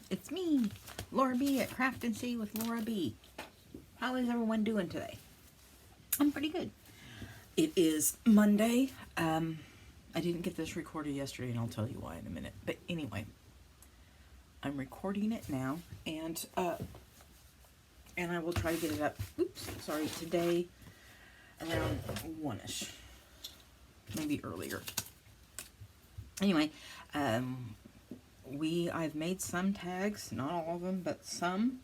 It's me, Laura B at Craft and See with Laura B. How is everyone doing today? I'm pretty good. It is Monday. I didn't get this recorded yesterday, and I'll tell you why in a minute. But anyway, I'm recording it now, and I will try to get it up. Oops, sorry. Today, around 1ish, maybe earlier. Anyway, I've made some tags, not all of them, but some,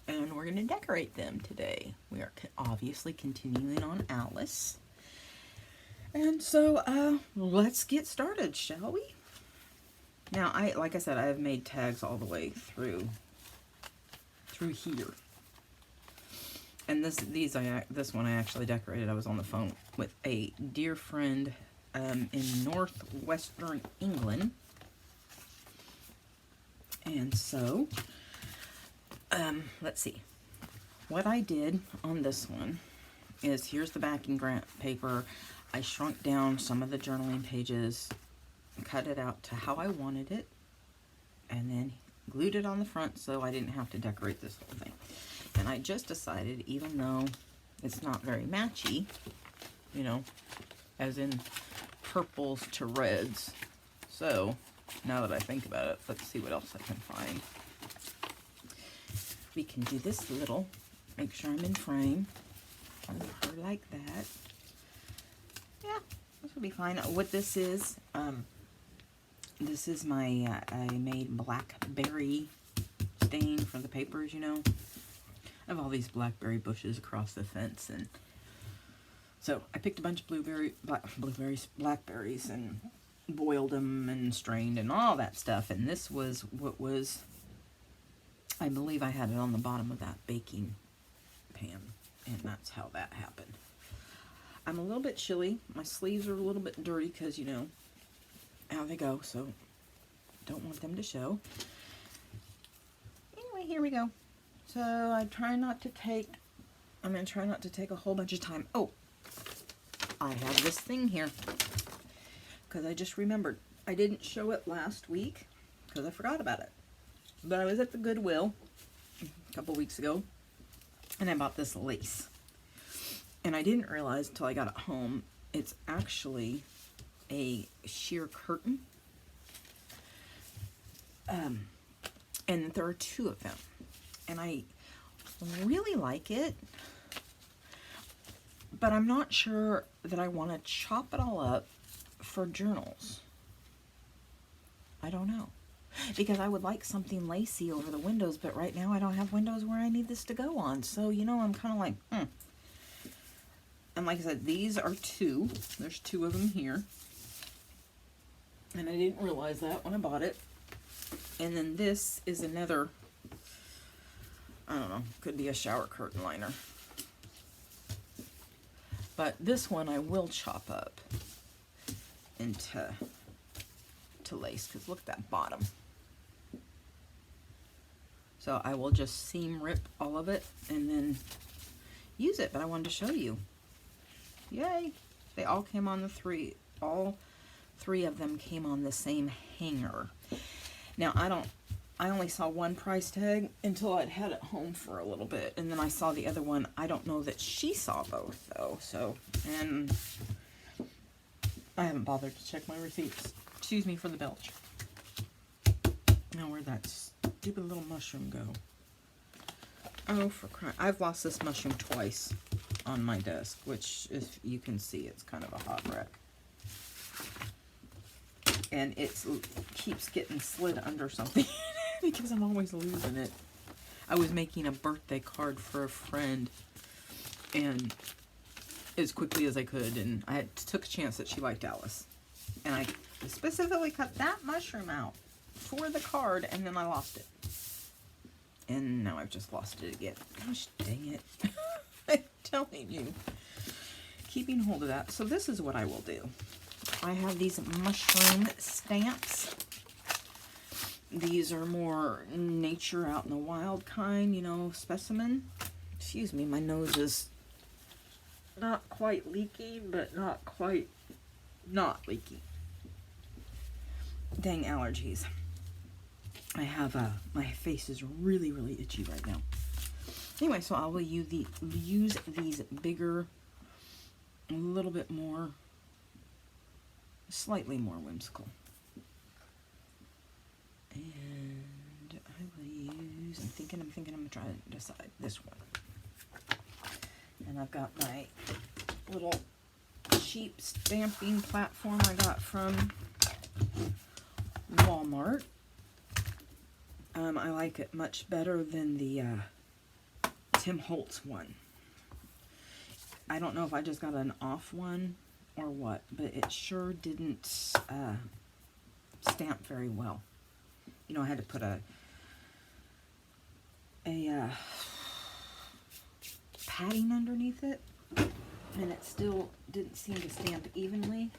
and we're going to decorate them today. We are obviously continuing on Alice. And so, let's get started, shall we? Now, like I said, I have made tags all the way through here. And this one I actually decorated. I was on the phone with a dear friend in northwestern England. And so, let's see. What I did on this one is, here's the backing grant paper. I shrunk down some of the journaling pages, cut it out to how I wanted it, and then glued it on the front so I didn't have to decorate this whole thing. And I just decided, even though it's not very matchy, you know, as in purples to reds. So, now that I think about it, let's see what else I can find. We can do this little, make sure I'm in frame. Her like that. Yeah, this will be fine. What this is my, I made blackberry stain for the papers, you know. I have all these blackberry bushes across the fence, and so I picked a bunch of blackberries, and boiled them and strained and all that stuff. And this was what was, I believe I had it on the bottom of that baking pan, and that's how that happened. I'm a little bit chilly. My sleeves are a little bit dirty because, you know, how they go, so don't want them to show. Anyway, here we go. So I'm going to try not to take a whole bunch of time. Oh, I have this thing here because I just remembered. I didn't show it last week because I forgot about it. But I was at the Goodwill a couple weeks ago, and I bought this lace. And I didn't realize until I got it home, it's actually a sheer curtain. And there are two of them. And I really like it, but I'm not sure that I want to chop it all up for journals. I don't know. Because I would like something lacy over the windows, but right now I don't have windows where I need this to go on. So, you know, I'm kind of like, And like I said, these are two. There's two of them here. And I didn't realize that when I bought it. And then this is another, I don't know, could be a shower curtain liner. But this one I will chop up into lace, because look at that bottom. So I will just seam rip all of it and then use it. But I wanted to show you. Yay! They all came on all three of them came on the same hanger. Now I only saw one price tag until I'd had it home for a little bit, and then I saw the other one. I don't know that she saw both though, so, and I haven't bothered to check my receipts. Excuse me for the belch. Now where'd that stupid little mushroom go? Oh, for crying. I've lost this mushroom twice on my desk, which, if you can see, it's kind of a hot wreck. And it keeps getting slid under something because I'm always losing it. I was making a birthday card for a friend, and as quickly as I could, and I took a chance that she liked Alice. And I specifically cut that mushroom out for the card, and then I lost it. And now I've just lost it again. Gosh dang it. I'm telling you. Keeping hold of that. So this is what I will do. I have these mushroom stamps. These are more nature out in the wild kind, you know, specimen. Excuse me, my nose is not quite leaky, but not quite not leaky. Dang allergies. I have my face is really, really itchy right now. Anyway, so I will use these bigger, a little bit more, slightly more whimsical. And I will use, I'm thinking I'm gonna try to decide this one. And I've got my little cheap stamping platform I got from Walmart. I like it much better than the Tim Holtz one. I don't know if I just got an off one or what, but it sure didn't stamp very well. You know, I had to put a padding underneath it, and it still didn't seem to stamp evenly.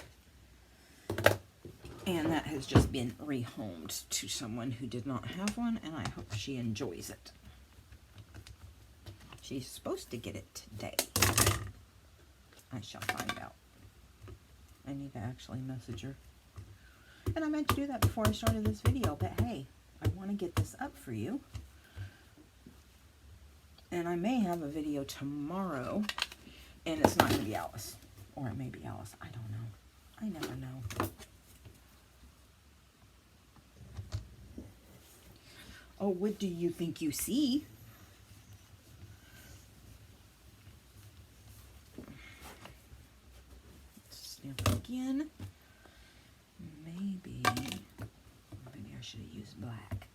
And that has just been rehomed to someone who did not have one, and I hope she enjoys it. She's supposed to get it today. I shall find out. I need to actually message her. And I meant to do that before I started this video, but hey, I want to get this up for you. And I may have a video tomorrow, and it's not going to be Alice. Or it may be Alice. I don't know. I never know. Oh, what do you think you see? Stamp again. Maybe I should have used black.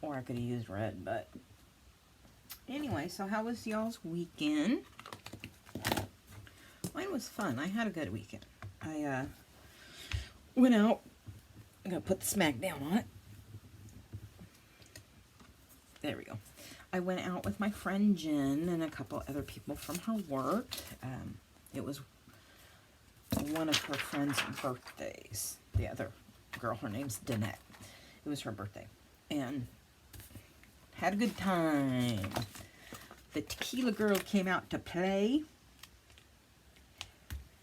Or I could have used red, but anyway, so how was y'all's weekend? Mine was fun. I had a good weekend. I went out. I'm going to put the smack down on it. There we go. I went out with my friend Jen and a couple other people from her work. It was one of her friend's birthdays. The other girl, her name's Danette. It was her birthday. And had a good time. The tequila girl came out to play.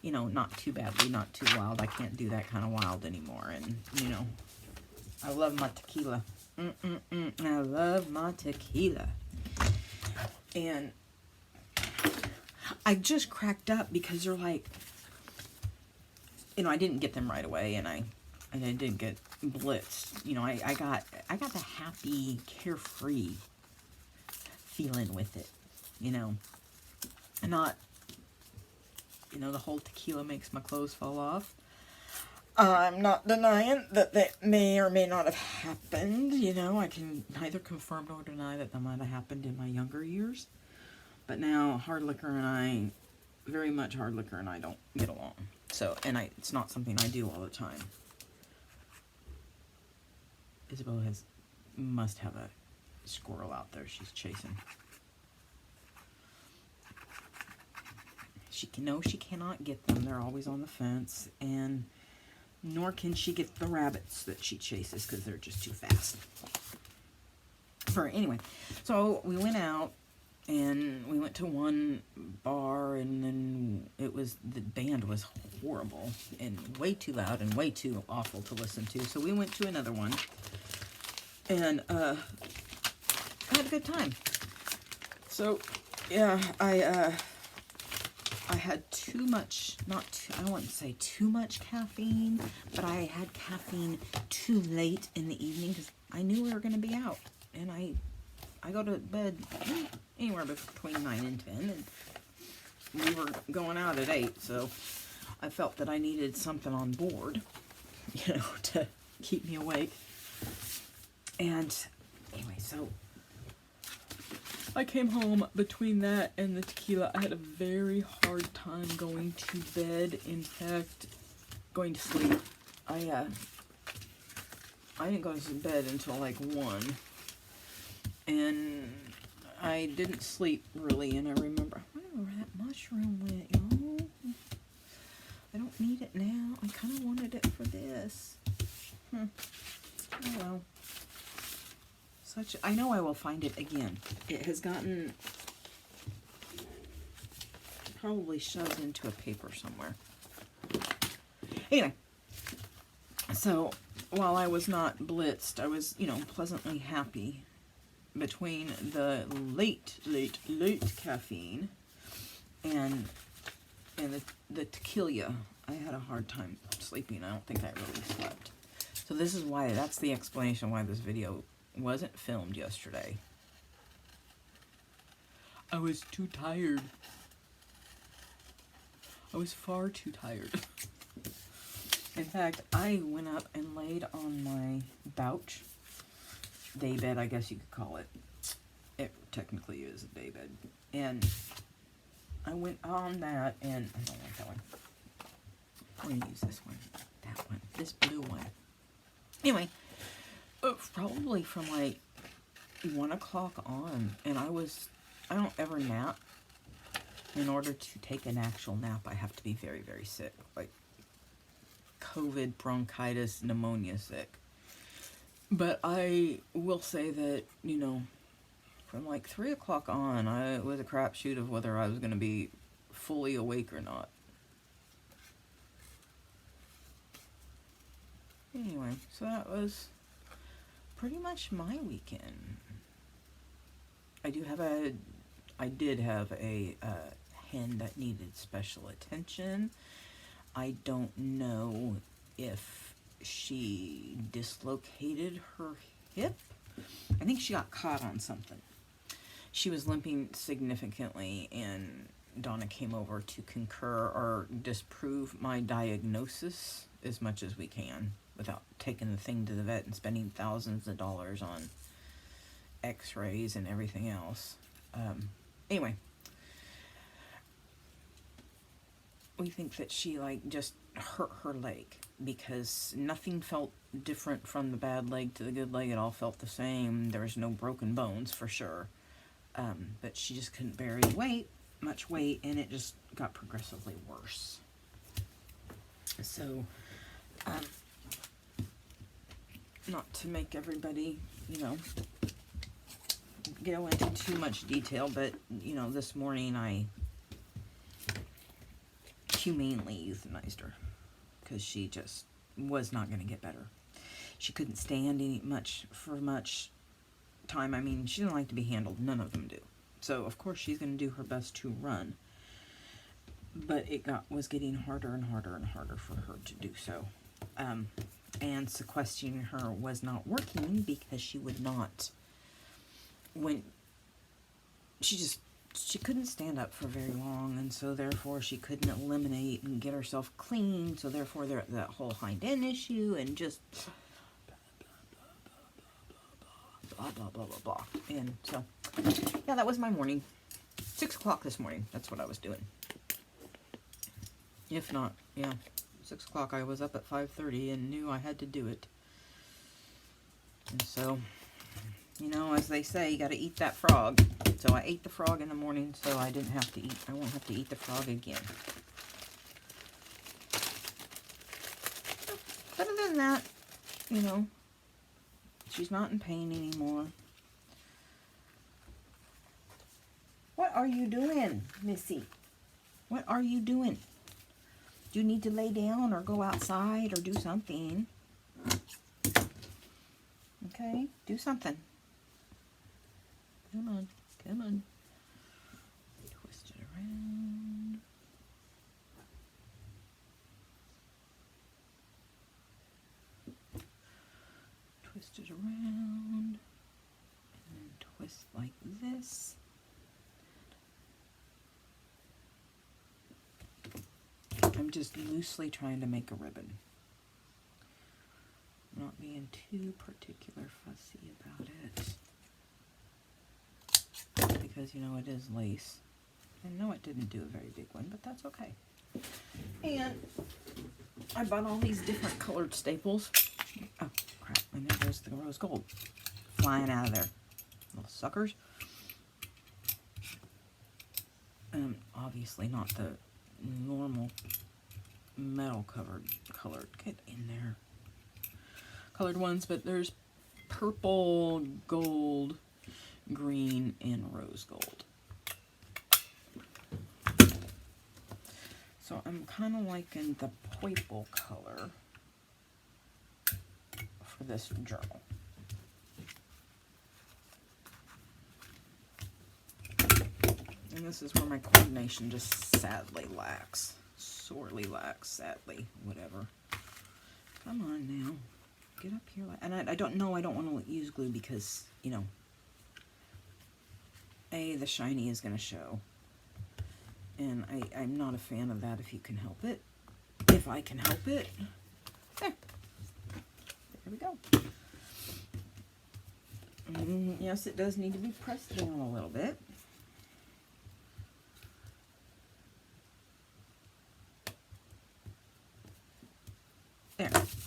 You know, not too badly, not too wild. I can't do that kind of wild anymore. And, you know, I love my tequila. I love my tequila. And I just cracked up because they're like, you know, I didn't get them right away, and I didn't get blitzed. You know, I got the happy, carefree feeling with it, you know. And not, you know, the whole tequila makes my clothes fall off. I'm not denying that may or may not have happened. You know, I can neither confirm nor deny that might have happened in my younger years. But now, hard liquor and I, very much hard liquor and I don't get along. So, and it's not something I do all the time. Isabel must have a squirrel out there she's chasing. She cannot get them. They're always on the fence, and nor can she get the rabbits that she chases because they're just too fast. Anyway, so we went out and we went to one bar, and then the band was horrible and way too loud and way too awful to listen to. So we went to another one, and I had a good time. So yeah, I had too much, I wouldn't say too much caffeine, but I had caffeine too late in the evening because I knew we were going to be out. And I go to bed anywhere between 9 and 10, and we were going out at 8, so I felt that I needed something on board, you know, to keep me awake. And anyway, so I came home between that and the tequila. I had a very hard time going to bed. In fact, going to sleep. I didn't go to bed until like 1. And I didn't sleep really. And I remember, I wonder where that mushroom went, y'all. I don't need it now. I kind of wanted it for this. Oh well. I know I will find it again. It has gotten probably shoved into a paper somewhere. Anyway, so while I was not blitzed, I was, you know, pleasantly happy between the late caffeine and the tequila. I had a hard time sleeping. I don't think I really slept. So this is why, that's the explanation why this video wasn't filmed yesterday. I was too tired. I was far too tired. In fact, I went up and laid on my couch. Day bed, I guess you could call it. It technically is a day bed. And I went on that, and I don't like that one. I'm going to use this one. That one. This blue one. Anyway, probably from like 1 o'clock on, and I don't ever nap. In order to take an actual nap, I have to be very, very sick. Like COVID, bronchitis, pneumonia sick. But I will say that, you know, from like 3 o'clock on, it was a crapshoot of whether I was going to be fully awake or not. Anyway, so that was pretty much my weekend. I did have a hen that needed special attention. I don't know if she dislocated her hip. I think she got caught on something. She was limping significantly, and Donna came over to concur or disprove my diagnosis as much as we can without taking the thing to the vet and spending thousands of dollars on x-rays and everything else. Anyway, we think that she like just hurt her leg because nothing felt different from the bad leg to the good leg. It all felt the same. There was no broken bones for sure. But she just couldn't bear any much weight, and it just got progressively worse. So, not to make everybody, you know, go into too much detail, but, you know, this morning I humanely euthanized her because she just was not going to get better. She couldn't stand for much time. I mean, she didn't like to be handled. None of them do. So, of course, she's going to do her best to run. But it was getting harder and harder and harder for her to do so. And sequestering her was not working because she would not, she couldn't stand up for very long, and so therefore she couldn't eliminate and get herself clean, so therefore that whole hind end issue, and just blah, blah, blah, blah, blah. And so, yeah, that was my morning. 6 o'clock this morning, that's what I was doing. If not, yeah, 6 o'clock, I was up at 5:30 and knew I had to do it. And so, you know, as they say, you got to eat that frog. So I ate the frog in the morning, so I won't have to eat the frog again. But other than that, you know, she's not in pain anymore. What are you doing, Missy? What are you doing? Do you need to lay down or go outside or do something? Okay, do something. Come on, come on. Twist it around. Twist it around. And then twist like this. I'm just loosely trying to make a ribbon. Not being too particular fussy about it. Because, you know, it is lace. I know it didn't do a very big one, but that's okay. And I bought all these different colored staples. Oh, crap. And there goes the rose gold flying out of there. Little suckers. Obviously not the normal metal colored, get in there, colored ones, but there's purple, gold, green, and rose gold. So I'm kind of liking the purple color. for this journal. And this is where my coordination just sadly lacks. Sorely lacks, sadly, whatever. Come on now. Get up here. And I don't know, I don't want to use glue because, you know, the shiny is going to show. And I'm not a fan of that if you can help it. If I can help it. There we go. And yes, it does need to be pressed down a little bit.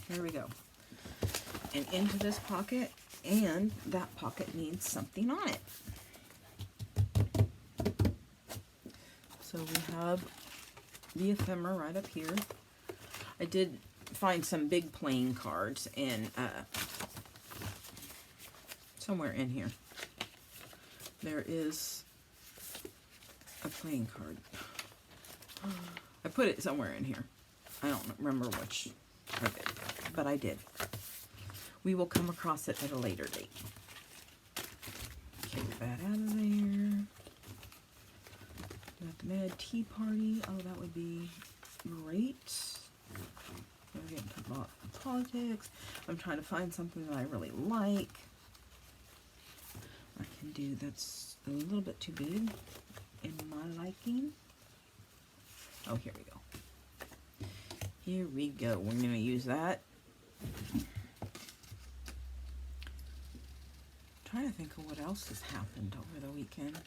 There we go. And into this pocket, and that pocket needs something on it. So we have the ephemera right up here. I did find some big playing cards in somewhere in here. There is a playing card. I put it somewhere in here. I don't remember which of it, but I did. We will come across it at a later date. Take that out of there. Got the Mad Tea Party. Oh, that would be great. We're getting to a lot of politics. I'm trying to find something that I really like. I can do, that's a little bit too big in my liking. Oh, here we go. Here we go. We're going to use that. Trying to think of what else has happened over the weekend.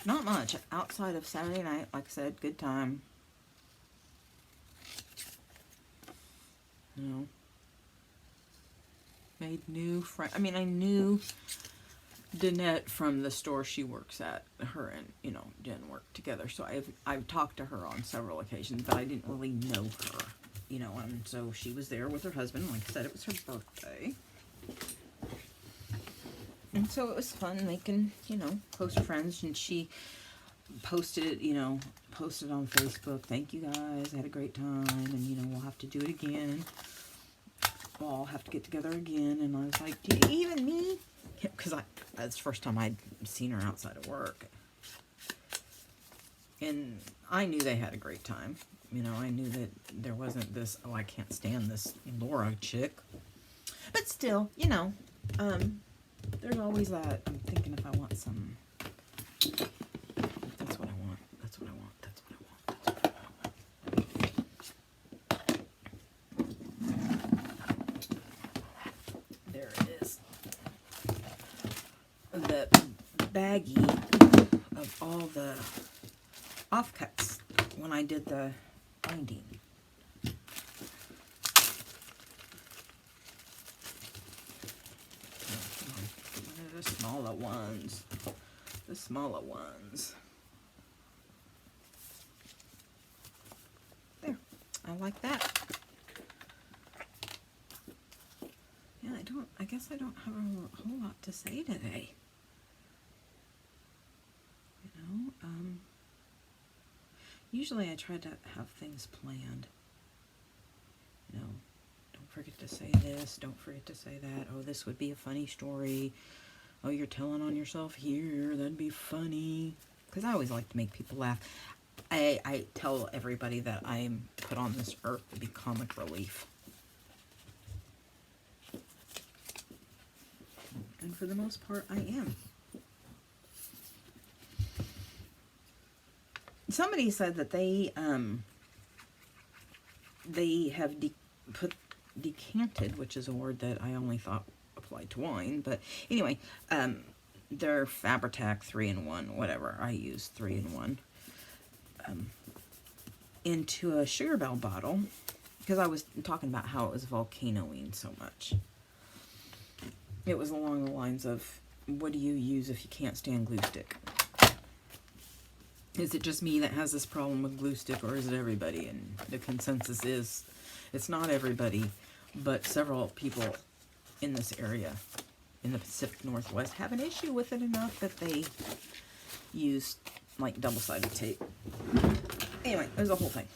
Not much outside of Saturday night. Like I said, good time. You know, made new friends. I mean, I knew Danette from the store she works at. Her and, you know, Jen work together. So I've talked to her on several occasions, but I didn't really know her. You know, and so she was there with her husband. Like I said, it was her birthday. And so it was fun making, you know, close friends. And she posted, you know, posted on Facebook, thank you guys, I had a great time. And, you know, we'll have to do it again. We'll all have to get together again. And I was like, do you even me? Because that's the first time I'd seen her outside of work. And I knew they had a great time. You know, I knew that there wasn't this, oh, I can't stand this Laura chick. But still, you know, there's always that. I'm thinking if I want some. That's what I want. That's what I want. That's what I want. That's what I want. There it is. The baggie of all the offcuts when I did the binding. The smaller ones. The smaller ones. There. I like that. Yeah, I guess I don't have a whole lot to say today. You know, usually I try to have things planned. You know, don't forget to say this, don't forget to say that. Oh, this would be a funny story. Oh, you're telling on yourself here, that'd be funny. Because I always like to make people laugh. I tell everybody that I'm put on this earth to be comic relief. And for the most part, I am. Somebody said that they have decanted, which is a word that I only thought applied to wine, but anyway, their Fabri-Tac 3-in-1, whatever, I use 3-in-1, into a Sugar Bell bottle, because I was talking about how it was volcanoing so much. It was along the lines of, what do you use if you can't stand glue stick? Is it just me that has this problem with glue stick, or is it everybody? And the consensus is, it's not everybody, but several people in this area, in the Pacific Northwest, have an issue with it enough that they use, like, double-sided tape. Anyway, there's a whole thing.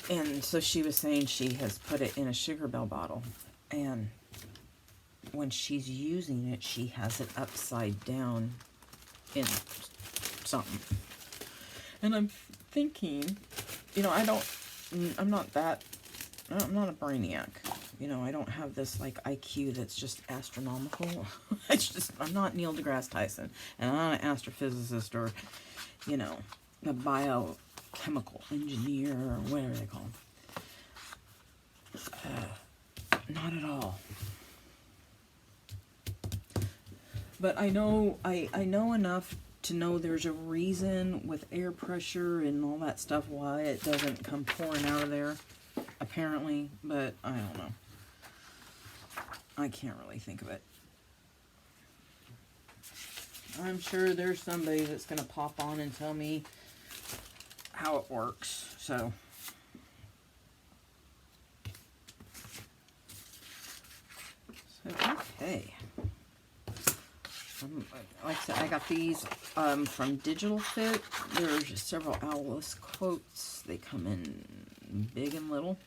And so she was saying she has put it in a Sugar Bell bottle. And when she's using it, she has it upside down in something. And I'm thinking, you know, I'm not a brainiac. You know, I don't have this, like, IQ that's just astronomical. I'm not Neil deGrasse Tyson. And I'm not an astrophysicist or, you know, a biochemical engineer or whatever they call them. Not at all. But I know enough to know there's a reason with air pressure and all that stuff why it doesn't come pouring out of there, apparently, but I don't know. I can't really think of it. I'm sure there's somebody that's going to pop on and tell me how it works, so. Okay. Like I said, I got these from Digital Fit. There's several Alice quotes. They come in big and little,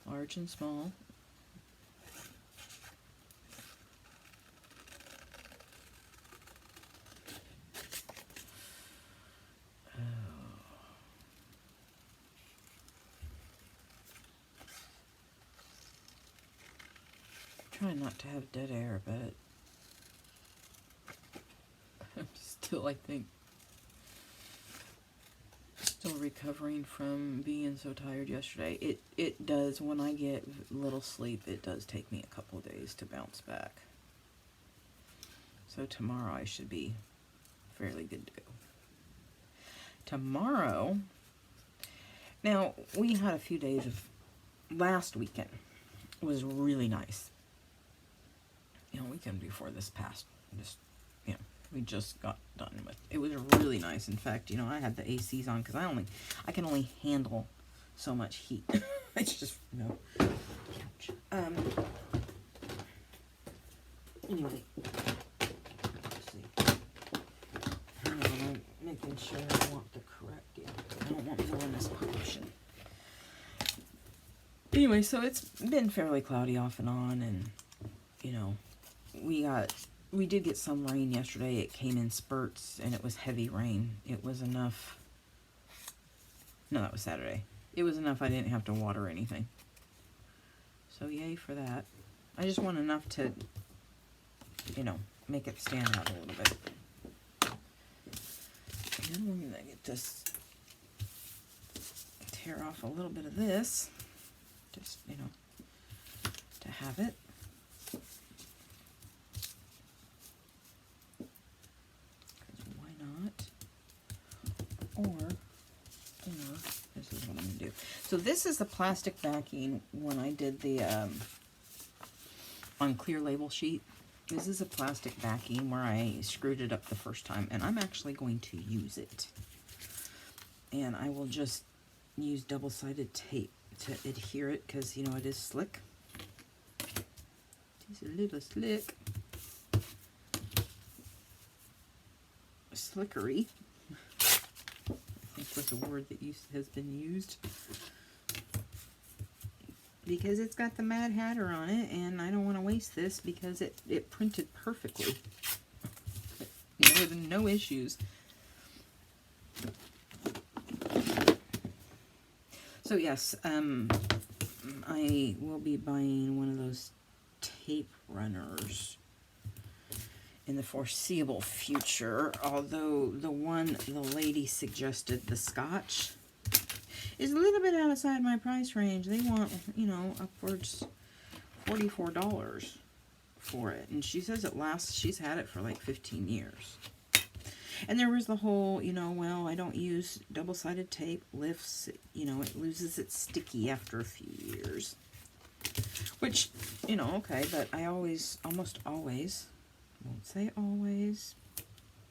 large and small. Trying not to have dead air, but I'm still, I think, still recovering from being so tired yesterday. It does, when I get little sleep, it does take me a couple of days to bounce back. So tomorrow I should be fairly good to go. Tomorrow, now we had a few days of, last weekend was really nice. You know, weekend before this past, you know, we just got done with. It was really nice. In fact, you know, I had the ACs on because I can only handle so much heat. It's just, you know. Anyway, let's see. I'm making sure I want the correct, I don't want villainous pollution. Anyway, so it's been fairly cloudy off and on, and, you know, we did get some rain yesterday. It came in spurts, and it was heavy rain. It was enough. No, that was Saturday. It was enough I didn't have to water anything. So yay for that. I just want enough to, you know, make it stand out a little bit. And then we're gonna get this, tear off a little bit of this, just, you know, to have it. Or this is what I'm going to do. So this is the plastic backing when I did the, on clear label sheet. This is a plastic backing where I screwed it up the first time, and I'm actually going to use it. And I will just use double-sided tape to adhere it, because, you know, it is slick. It's a little slick. Slickery. Was a word that has been used, because it's got the Mad Hatter on it, and I don't want to waste this because it printed perfectly. No issues. So yes, I will be buying one of those tape runners in the foreseeable future, although the one the lady suggested, the Scotch, is a little bit outside my price range. They want, you know, upwards $44 for it, and she says it lasts, she's had it for like 15 years. And there was the whole, you know, well, I don't use double-sided tape, lifts, you know, it loses its sticky after a few years, which, you know, okay, but I always, almost always, won't say always.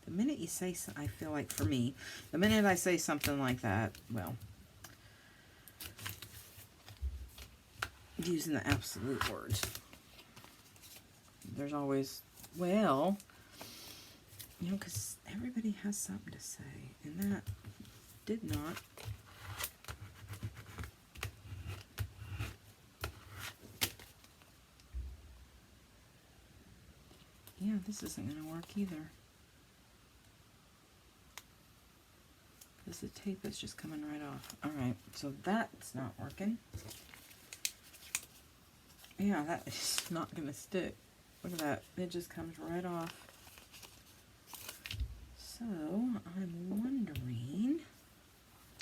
The minute you say, I feel like for me, the minute I say something like that, well, using the absolute words, there's always, well, you know, because everybody has something to say, and that did not this isn't going to work either. Because the tape is just coming right off. Alright, so that's not working. Yeah, that is not going to stick. Look at that. It just comes right off. So, I'm wondering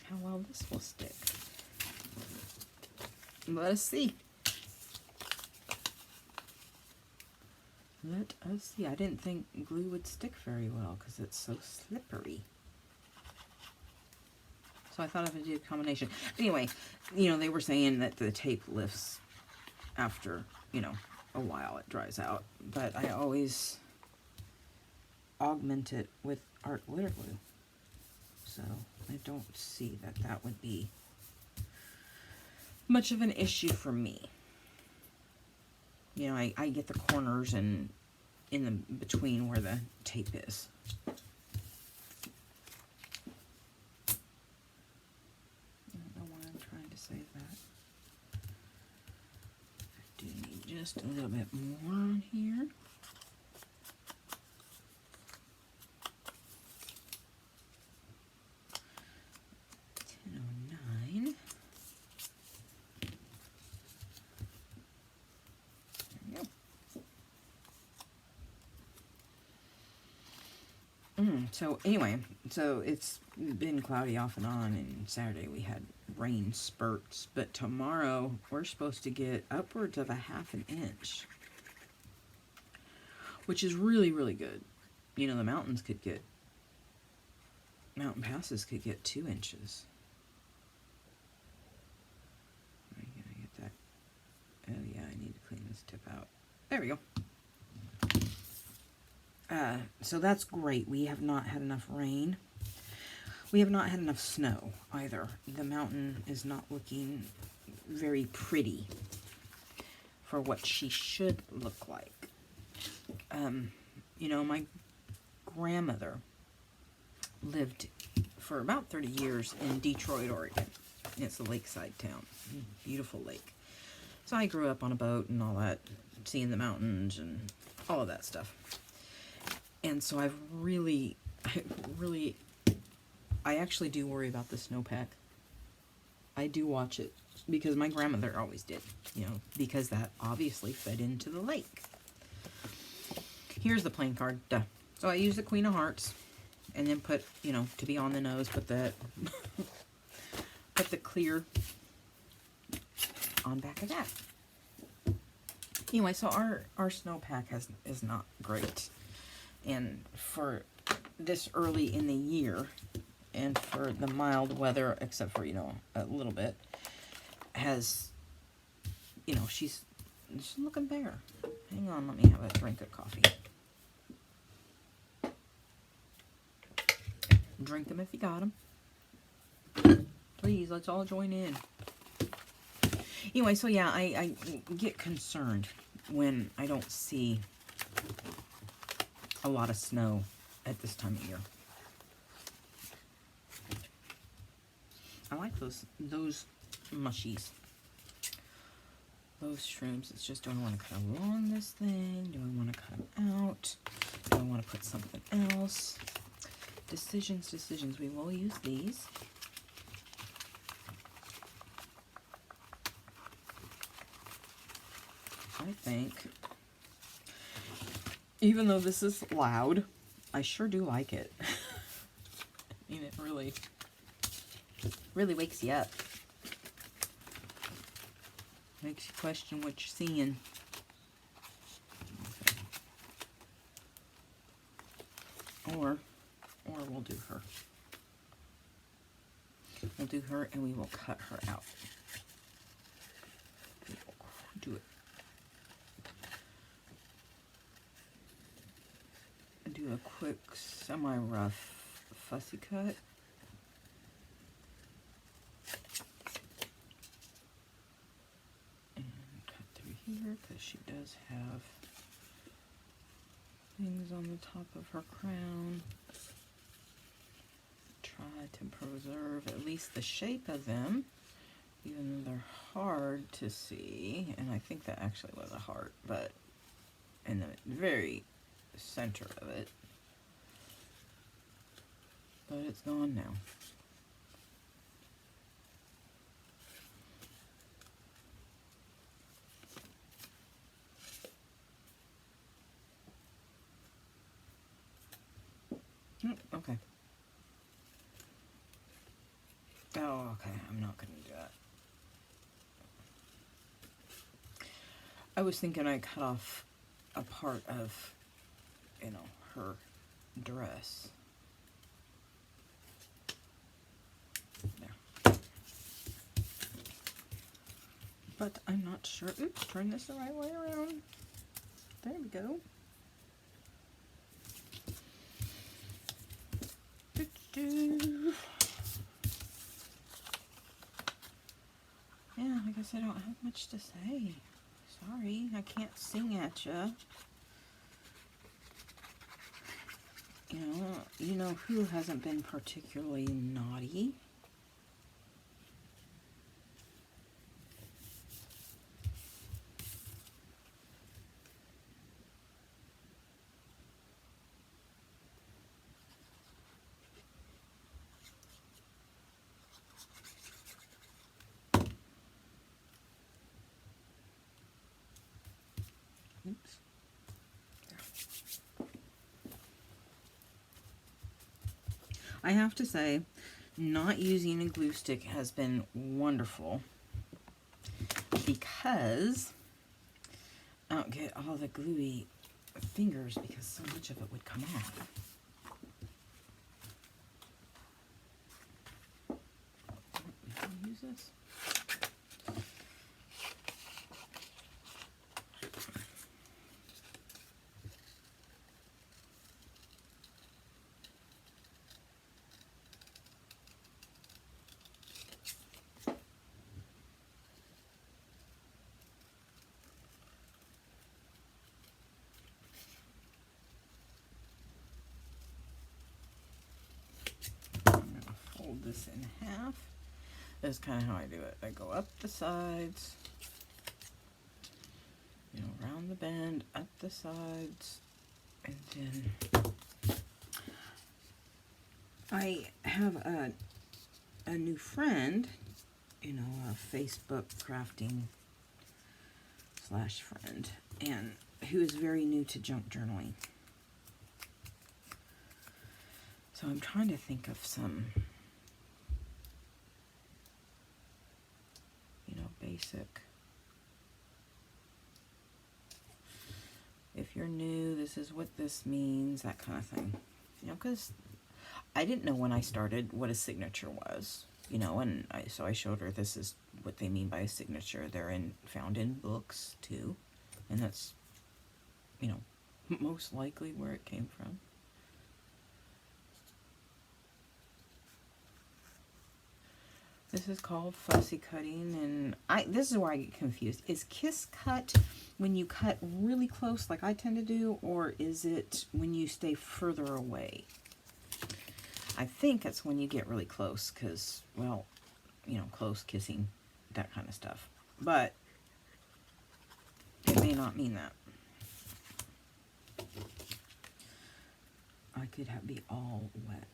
how well this will stick. Let us see. Let us see. I didn't think glue would stick very well because it's so slippery. So I thought I would do a combination. Anyway, you know, they were saying that the tape lifts after, you know, a while it dries out. But I always augment it with art glitter glue. So I don't see that that would be much of an issue for me. You know, I get the corners and in the between where the tape is. I don't know why I'm trying to save that. I do need just a little bit more on here. So anyway, so it's been cloudy off and on, and Saturday we had rain spurts, but tomorrow we're supposed to get upwards of a ½ inch, which is really, really good. You know, the mountain passes could get 2 inches. Where are you gonna get that? Oh yeah, I need to clean this tip out. There we go. So that's great. We have not had enough rain. We have not had enough snow either. The mountain is not looking very pretty for what she should look like. You know, my grandmother lived for about 30 years in Detroit, Oregon. It's a lakeside town. Beautiful lake. So I grew up on a boat and all that, seeing the mountains and all of that stuff. And so I actually do worry about the snowpack. I do watch it because my grandmother always did, you know, because that obviously fed into the lake. Here's the playing card. Duh. So I use the Queen of Hearts and then put, you know, to be on the nose, put the clear on back of that. Anyway, so our snowpack is not great. And for this early in the year, and for the mild weather, except for, you know, a little bit, has, you know, she's looking bare. Hang on, let me have a drink of coffee. Drink them if you got them. Please, let's all join in. Anyway, so yeah, I get concerned when I don't see a lot of snow at this time of year. I like those mushies. Those shrooms. It's just, do I want to cut along this thing? Do I want to cut them out? Do I want to put something else? Decisions. We will use these. I think, even though this is loud, I sure do like it. I mean, it really wakes you up. Makes you question what you're seeing. Or we'll do her. We'll do her and we will cut her out. Do it. Do a quick semi-rough fussy cut. And cut through here because she does have things on the top of her crown. Try to preserve at least the shape of them, even though they're hard to see. And I think that actually was a heart, but in the very center of it. But it's gone now. Okay. Oh, okay. I'm not going to do that. I was thinking I cut off a part of, you know, her dress. There. But I'm not sure. Oops, turn this the right way around. There we go. Yeah, I guess I don't have much to say. Sorry, I can't sing at ya. You know who hasn't been particularly naughty? Oops. I have to say, not using a glue stick has been wonderful because I don't get all the gluey fingers because so much of it would come off. Use this. Fold this in half. That's kind of how I do it. I go up the sides, you know, round the bend, up the sides, and then I have a new friend, you know, a Facebook crafting / friend, and who is very new to junk journaling. So I'm trying to think of some, you know, basic. If you're new, this is what this means, that kind of thing. You know, because I didn't know when I started what a signature was, you know, and so I showed her this is what they mean by a signature. They're found in books too, and that's, you know, most likely where it came from. This is called fussy cutting, and this is where I get confused. Is kiss cut when you cut really close like I tend to do, or is it when you stay further away? I think it's when you get really close because, well, you know, close kissing, that kind of stuff. But it may not mean that. I could be all wet.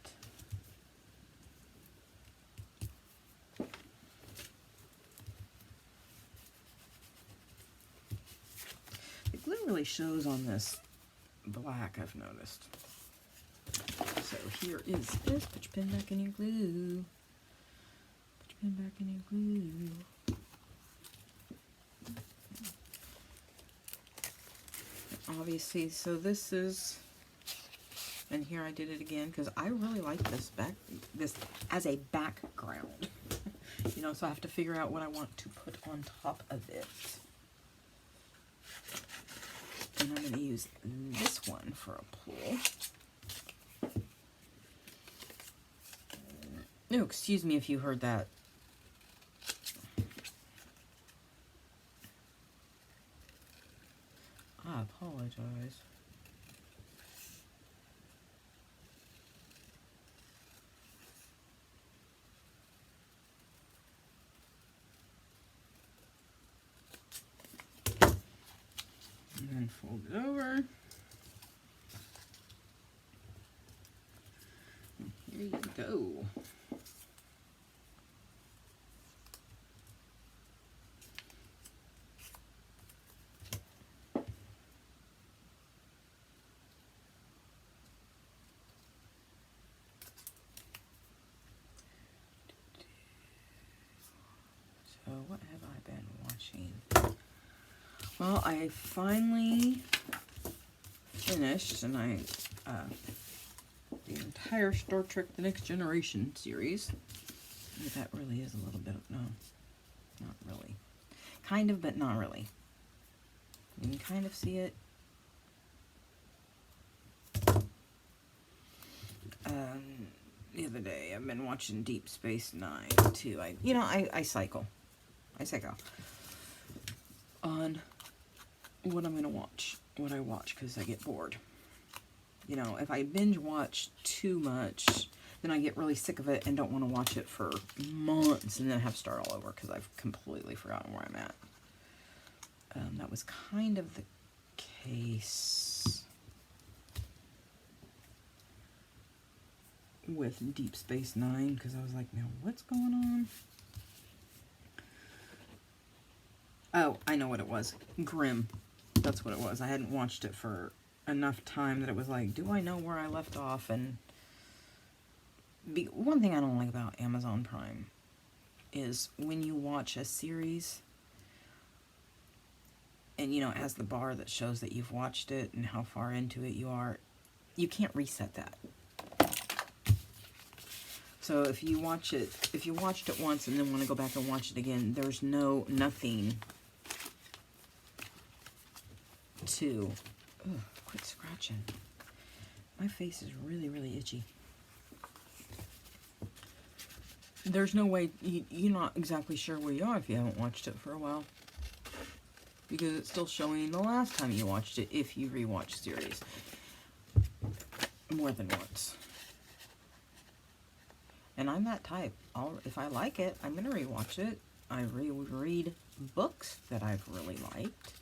The glue really shows on this black, I've noticed. So here is this. Put your pen back in your glue. Put your pen back in your glue. Obviously, so this is, and here I did it again because I really like this as a background. You know, so I have to figure out what I want to put on top of it. And I'm going to use this one for a pull. No, excuse me if you heard that. I apologize. And then fold it over. There you go. So what have I been watching? Well, I finally finished, and the entire Star Trek The Next Generation series. That really is a little bit of, no, not really. Kind of, but not really. You can kind of see it. The other day, I've been watching Deep Space Nine, too. I cycle. I cycle on what I'm going to watch, what I watch, because I get bored. You know, if I binge watch too much, then I get really sick of it and don't want to watch it for months and then have to start all over because I've completely forgotten where I'm at. That was kind of the case with Deep Space Nine, because I was like, now what's going on? Oh, I know what it was. Grimm. That's what it was. I hadn't watched it for enough time that it was like, do I know where I left off? And one thing I don't like about Amazon Prime is when you watch a series and, you know, it has the bar that shows that you've watched it and how far into it you are, you can't reset that. So if you watched it once and then want to go back and watch it again, there's nothing to, quit scratching. My face is really, really itchy. There's no way, you're not exactly sure where you are if you haven't watched it for a while. Because it's still showing the last time you watched it if you rewatch series more than once. And I'm that type. If I like it, I'm going to rewatch it. I reread books that I've really liked.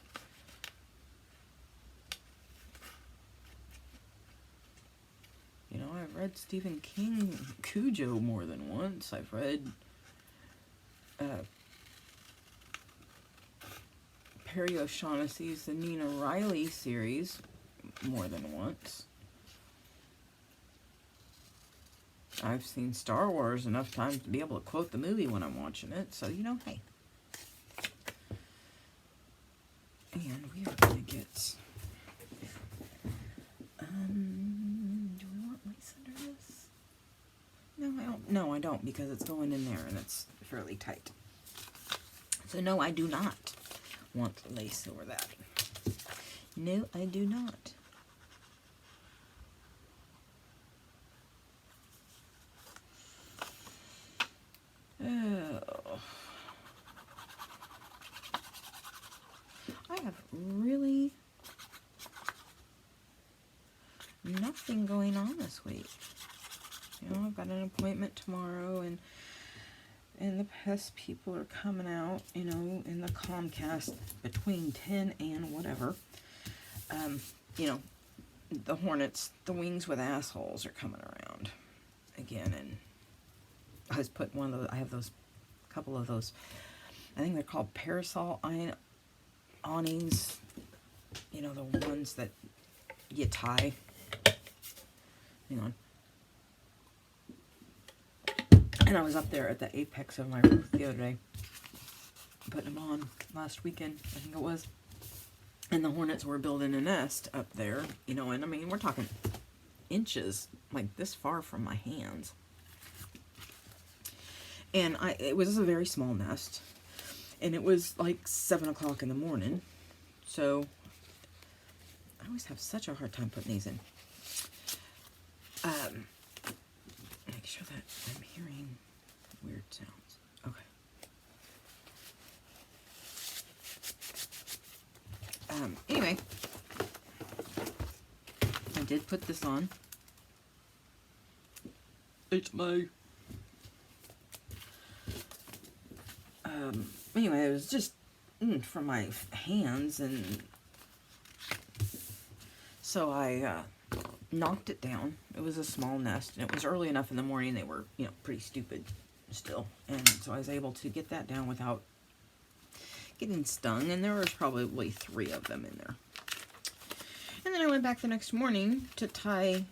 You know, I've read Stephen King Cujo more than once. I've read Perry O'Shaughnessy's The Nina Riley series more than once. I've seen Star Wars enough times to be able to quote the movie when I'm watching it, so, you know, hey. And we are going to get... do we want lace under this? No, I don't. No, I don't, because it's going in there and it's fairly tight. So, no, I do not want lace over that. No, I do not. Oh. I have really nothing going on this week. You know, I've got an appointment tomorrow, and the pest people are coming out, you know, in the Comcast between 10 and whatever. You know, the hornets, the wings with assholes are coming around again, and I was put one of those, I have those, couple of those, I think they're called parasol awnings, you know, the ones that you tie. Hang on. And I was up there at the apex of my roof the other day, putting them on last weekend, I think it was. And the hornets were building a nest up there, you know, and I mean, we're talking inches, like this far from my hands. And it was a very small nest, and it was like 7 o'clock in the morning, so I always have such a hard time putting these in. Make sure that I'm hearing weird sounds. Okay. Anyway, I did put this on. It's my... anyway, it was just for my hands, and so I knocked it down. It was a small nest, and it was early enough in the morning. They were, you know, pretty stupid still. And so I was able to get that down without getting stung, and there was probably 3 of them in there. And then I went back the next morning to tie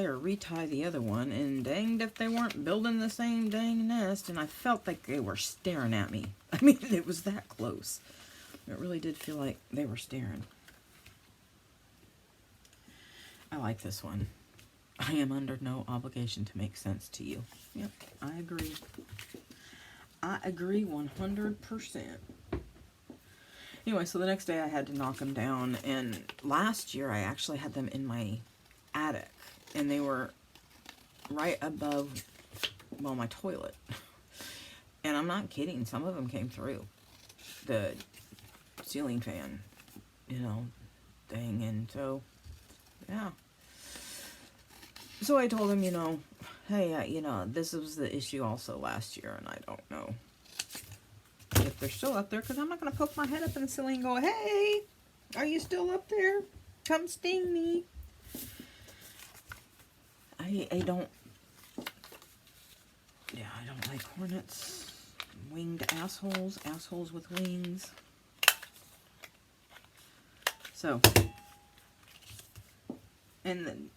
or retie the other one, and danged if they weren't building the same dang nest, and I felt like they were staring at me. I mean, it was that close. It really did feel like they were staring. I like this one. I am under no obligation to make sense to you. Yep, I agree. I agree 100%. Anyway, so the next day I had to knock them down, and last year I actually had them in my attic, and they were right above, well, my toilet. And I'm not kidding, some of them came through the ceiling fan, you know, thing. And so, yeah. So I told him, you know, hey, you know, this was the issue also last year, and I don't know if they're still up there, because I'm not going to poke my head up in the ceiling and go, hey, are you still up there? Come sting me. I don't like hornets, winged assholes with wings. So, and then,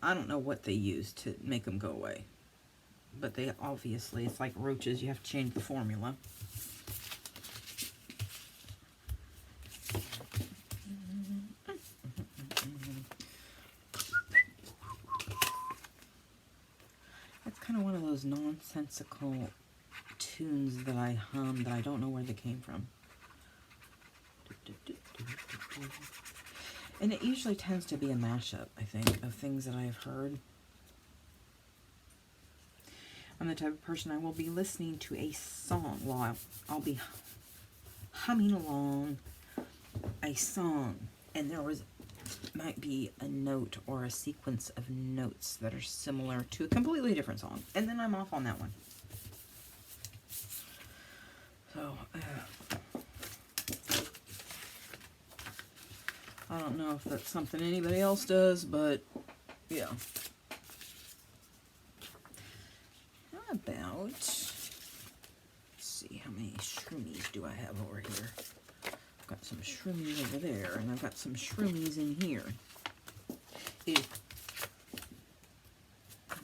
I don't know what they use to make them go away, but they obviously, it's like roaches, you have to change the formula. Kind of one of those nonsensical tunes that I hum that I don't know where they came from. And it usually tends to be a mashup, I think, of things that I've heard. I'm the type of person, I will be listening to a song. Well, I'll be humming along a song, and there might be a note or a sequence of notes that are similar to a completely different song, and then I'm off on that one. So I don't know if that's something anybody else does, but yeah. How about, let's see, how many shroomies do I have over here? Got some shroomies over there, and I've got some shroomies in here. Let's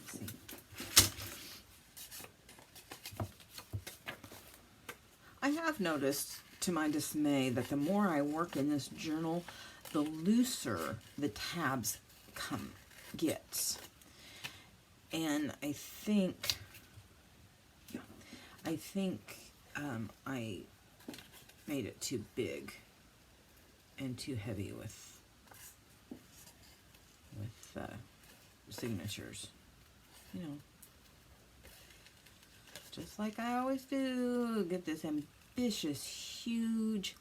see. I have noticed, to my dismay, that the more I work in this journal, the looser the tabs gets. And I think I made it too big and too heavy with signatures, you know, just like I always do. Get this ambitious, huge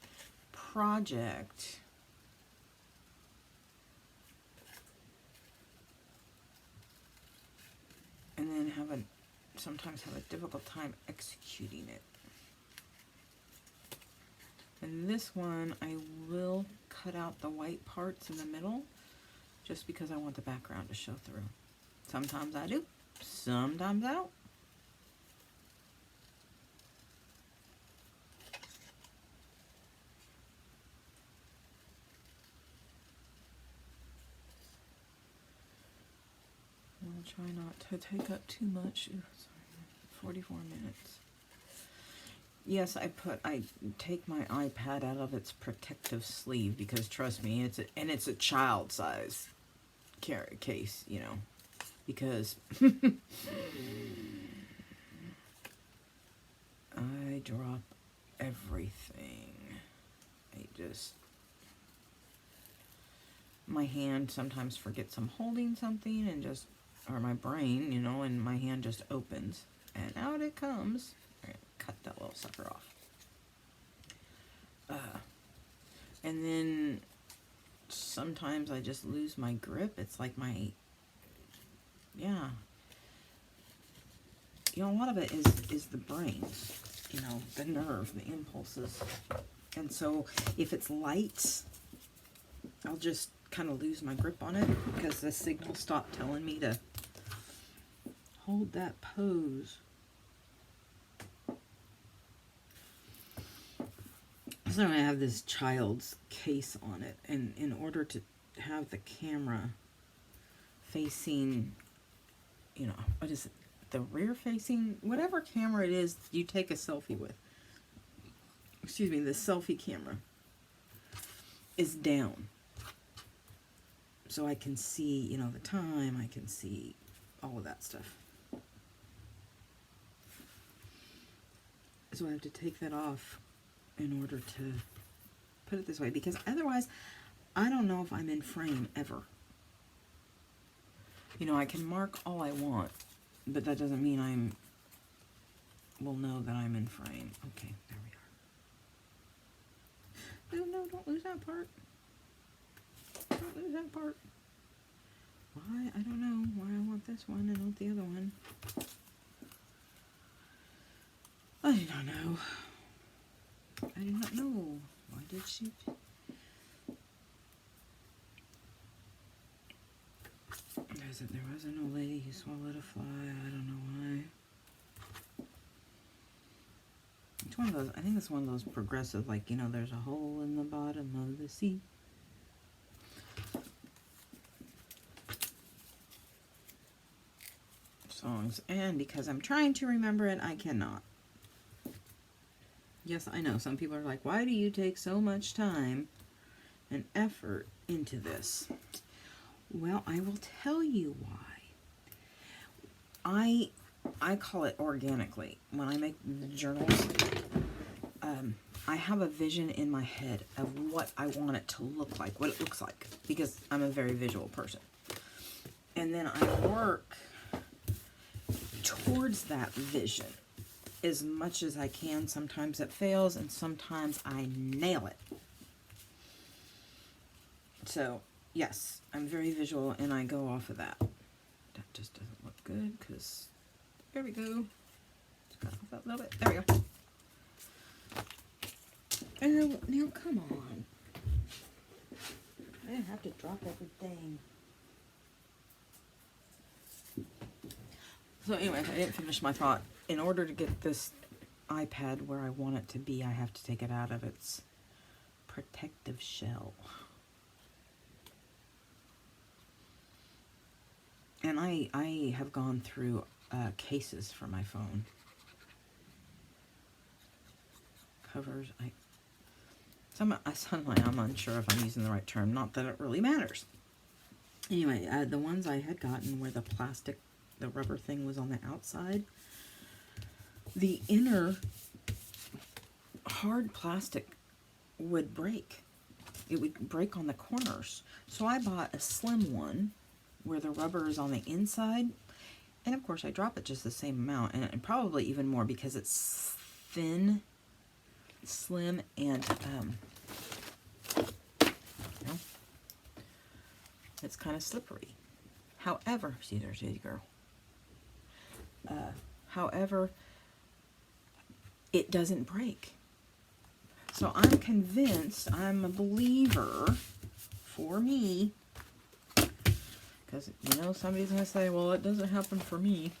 project, and then sometimes have a difficult time executing it. And this one, I will cut out the white parts in the middle, just because I want the background to show through. Sometimes I do, sometimes I don't. I'll try not to take up too much. Ooh, sorry, 44 minutes. Yes, I take my iPad out of its protective sleeve, because trust me, it's a child size case, you know, because I drop everything. My hand sometimes forgets I'm holding something, and or my brain, you know, and my hand just opens and out it comes. Cut that little sucker off. And then sometimes I just lose my grip. It's like yeah. You know, a lot of it is the brain, you know, the nerve, the impulses. And so if it's light, I'll just kind of lose my grip on it because the signal stopped telling me to hold that pose. So I have this child's case on it, and in order to have the camera facing, you know, what is it? The rear facing, whatever camera it is you take a selfie with. Excuse me, the selfie camera is down. So I can see, you know, the time, I can see all of that stuff. So I have to take that off in order to put it this way, because otherwise I don't know if I'm in frame ever. You know, I can mark all I want, but that doesn't mean will know that I'm in frame. Okay, there we are. No, don't lose that part. Don't lose that part. Why? I don't know why I want this one and not the other one. I do not know. I do not know. Why did she... There was an old lady who swallowed a fly. I don't know why. It's one of those, I think it's one of those progressive, like, you know, there's a hole in the bottom of the sea. Songs. And because I'm trying to remember it, I cannot. Yes, I know. Some people are like, why do you take so much time and effort into this? Well, I will tell you why. I call it organically. When I make the journals, I have a vision in my head of what I want it to look like, what it looks like, because I'm a very visual person. And then I work towards that vision as much as I can. Sometimes it fails, and sometimes I nail it. So, yes, I'm very visual, and I go off of that. That just doesn't look good, because, there we go. Just got off that little bit. There we go. And now, come on. I didn't have to drop everything. So anyways, I didn't finish my thought. In order to get this iPad where I want it to be, I have to take it out of its protective shell. And I have gone through cases for my phone. Covers. Suddenly I'm unsure if I'm using the right term. Not that it really matters. Anyway, the ones I had gotten where the rubber thing was on the outside, the inner hard plastic would break. It would break on the corners. So I bought a slim one where the rubber is on the inside. And of course I drop it just the same amount, and probably even more because it's thin, slim, and you know, it's kind of slippery. However, see, there's a girl. However, it doesn't break. So I'm convinced, I'm a believer, for me, because, you know, somebody's going to say, well, it doesn't happen for me.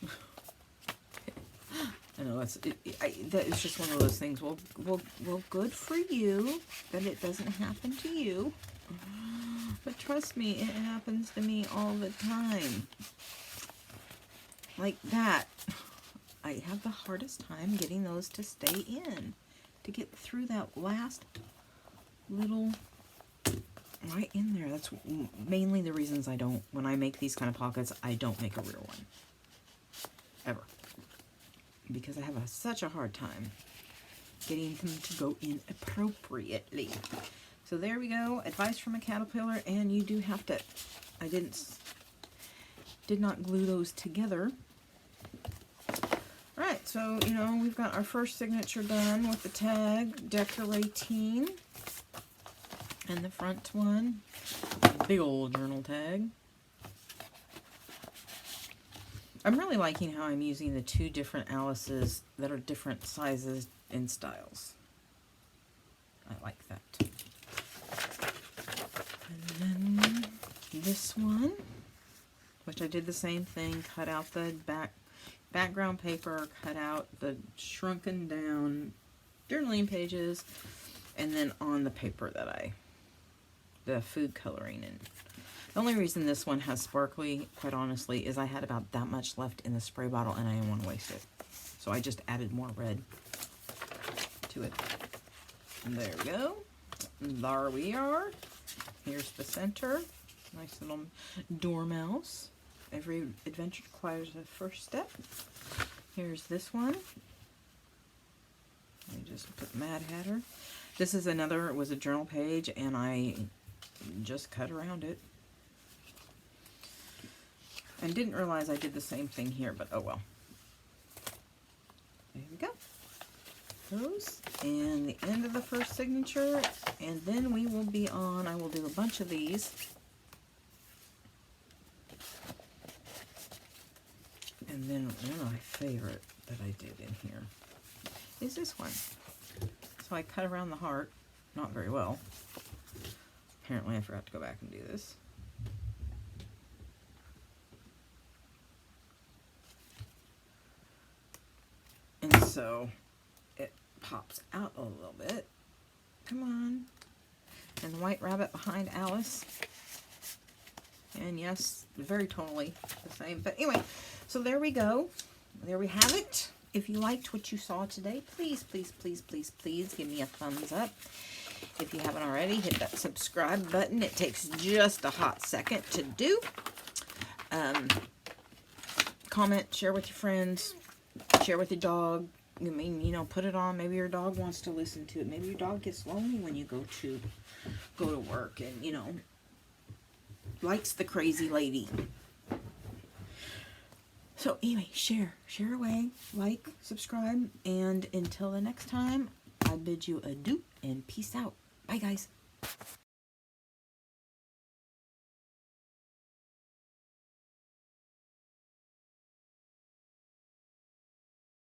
I know, that is just one of those things. Well, good for you that it doesn't happen to you. But trust me, it happens to me all the time. Like that. I have the hardest time getting those to stay in. To get through that last little right in there. That's mainly the reasons I don't, when I make these kind of pockets, I don't make a rear one. Ever. Because I have such a hard time getting them to go in appropriately. So there we go. Advice from a caterpillar, and you do have to, I did not glue those together. Right, so, you know, we've got our first signature done with the tag, decorating. And the front one, big old journal tag. I'm really liking how I'm using the two different Alices that are different sizes and styles. I like that. And then this one, which I did the same thing, cut out the background paper, cut out the shrunken down journaling pages, and then on the paper that the food coloring in. The only reason this one has sparkly, quite honestly, is I had about that much left in the spray bottle and I didn't want to waste it. So I just added more red to it. And there we go. There we are. Here's the center. Nice little dormouse. Every adventure requires a first step. Here's this one. Let me just put Mad Hatter. This is another, it was a journal page, and I just cut around it. And didn't realize I did the same thing here, but oh well. There we go. Those, and the end of the first signature, and then we will be on, I will do a bunch of these. And then one of my favorite that I did in here is this one. So I cut around the heart, not very well. Apparently I forgot to go back and do this. And so it pops out a little bit. Come on. And the white rabbit behind Alice. And yes, very totally the same. But anyway, so there we go. There we have it. If you liked what you saw today, please, please, please, please, please give me a thumbs up. If you haven't already, hit that subscribe button. It takes just a hot second to do. Comment, share with your friends, share with your dog. I mean, you know, put it on. Maybe your dog wants to listen to it. Maybe your dog gets lonely when you go to work and, you know, likes the crazy lady. So anyway, share away, like, subscribe, and until the next time, I bid you adieu and peace out. Bye, guys.